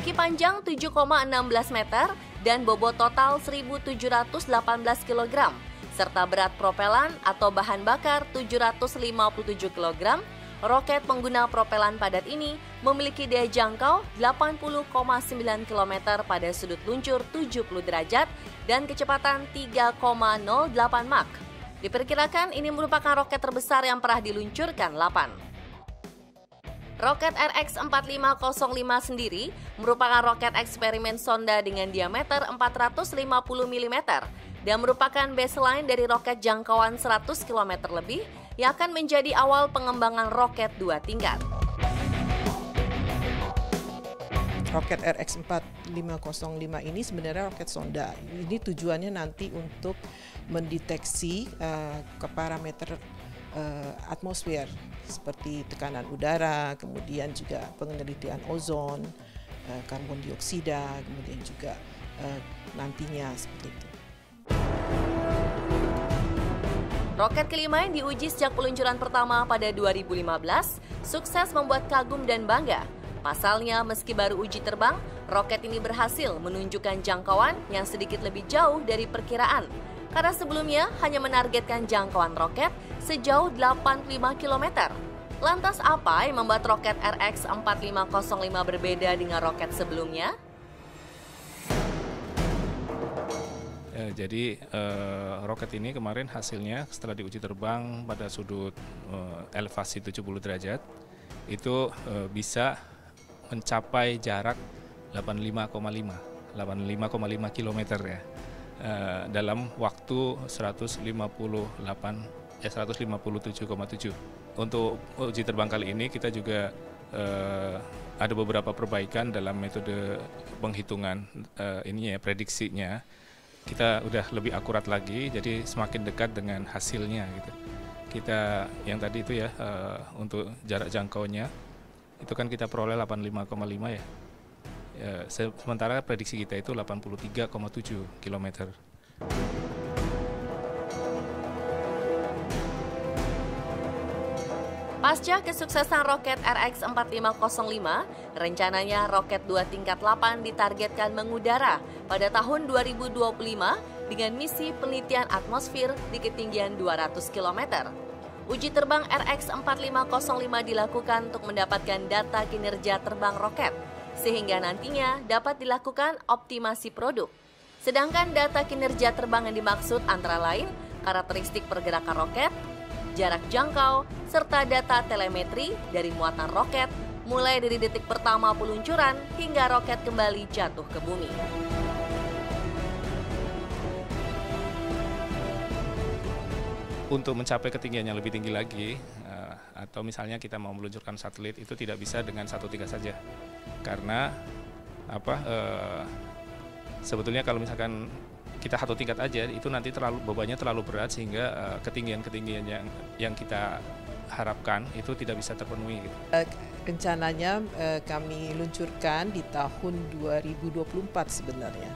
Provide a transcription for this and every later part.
Memiliki panjang 7,16 meter dan bobot total 1.718 kg, serta berat propelan atau bahan bakar 757 kg, roket pengguna propelan padat ini memiliki daya jangkau 80,9 km pada sudut luncur 70 derajat dan kecepatan 3,08 Mach. Diperkirakan ini merupakan roket terbesar yang pernah diluncurkan LAPAN. Roket RX-4505 sendiri merupakan roket eksperimen sonda dengan diameter 450 mm dan merupakan baseline dari roket jangkauan 100 km lebih yang akan menjadi awal pengembangan roket 2 tingkat. Roket RX-4505 ini sebenarnya roket sonda. Ini tujuannya nanti untuk mendeteksi ke parameter atmosfer seperti tekanan udara, kemudian juga penelitian ozon, karbon dioksida, kemudian juga nantinya seperti itu. Roket kelima yang diuji sejak peluncuran pertama pada 2015 sukses membuat kagum dan bangga. Pasalnya, meski baru uji terbang, roket ini berhasil menunjukkan jangkauan yang sedikit lebih jauh dari perkiraan. Karena sebelumnya hanya menargetkan jangkauan roket sejauh 85 km. Lantas apa yang membuat roket RX-4505 berbeda dengan roket sebelumnya? Jadi roket ini kemarin hasilnya setelah diuji terbang pada sudut elevasi 70 derajat itu bisa mencapai jarak 85,5 km ya. Dalam waktu 157,7. Untuk uji terbang kali ini kita juga ada beberapa perbaikan dalam metode penghitungan prediksinya. Kita udah lebih akurat lagi, jadi semakin dekat dengan hasilnya gitu. Kita yang tadi itu ya untuk jarak jangkaunya itu kan kita peroleh 85,5 ya. Sementara prediksi kita itu 83,7 km. Pasca kesuksesan roket RX-4505, rencananya roket 2 tingkat LAPAN ditargetkan mengudara pada tahun 2025 dengan misi penelitian atmosfer di ketinggian 200 km. Uji terbang RX-4505 dilakukan untuk mendapatkan data kinerja terbang roket, sehingga nantinya dapat dilakukan optimasi produk. Sedangkan data kinerja terbang yang dimaksud antara lain karakteristik pergerakan roket, jarak jangkau, serta data telemetri dari muatan roket mulai dari detik pertama peluncuran hingga roket kembali jatuh ke bumi. Untuk mencapai ketinggian yang lebih tinggi lagi, atau misalnya kita mau meluncurkan satelit, itu tidak bisa dengan satu tingkat saja. Karena sebetulnya kalau misalkan kita satu tingkat aja, itu nanti bebannya terlalu berat sehingga ketinggian-ketinggian yang kita harapkan itu tidak bisa terpenuhi. Gitu. Rencananya kami luncurkan di tahun 2024 sebenarnya.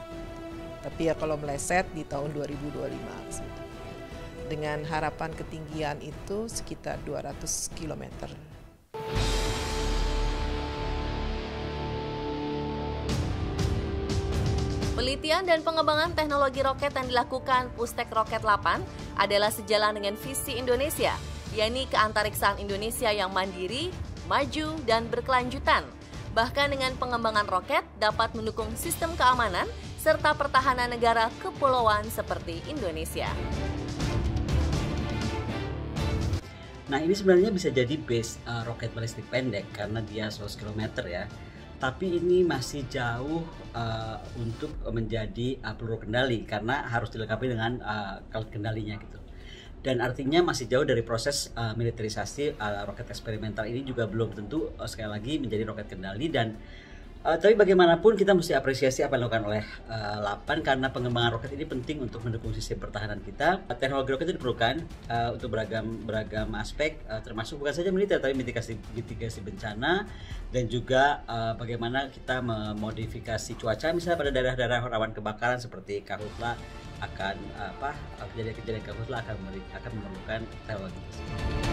Tapi ya kalau meleset di tahun 2025. Dengan harapan ketinggian itu sekitar 200 km. Penelitian dan pengembangan teknologi roket yang dilakukan Pustek Roket LAPAN adalah sejalan dengan visi Indonesia, yakni keantariksaan Indonesia yang mandiri, maju, dan berkelanjutan. Bahkan dengan pengembangan roket dapat mendukung sistem keamanan serta pertahanan negara kepulauan seperti Indonesia. Nah, ini sebenarnya bisa jadi base roket balistik pendek karena dia 100 km ya. Tapi ini masih jauh untuk menjadi peluru kendali karena harus dilengkapi dengan alat kendalinya gitu. Dan artinya masih jauh dari proses militerisasi roket eksperimental ini juga belum tentu sekali lagi menjadi roket kendali dan tapi bagaimanapun kita mesti apresiasi apa yang dilakukan oleh LAPAN karena pengembangan roket ini penting untuk mendukung sistem pertahanan kita. Teknologi roket itu diperlukan untuk beragam aspek, termasuk bukan saja militer tapi mitigasi bencana dan juga bagaimana kita memodifikasi cuaca misalnya pada daerah-daerah rawan kebakaran seperti Karhutla akan kejadian-kejadian Karhutla akan memerlukan teknologi tersebut.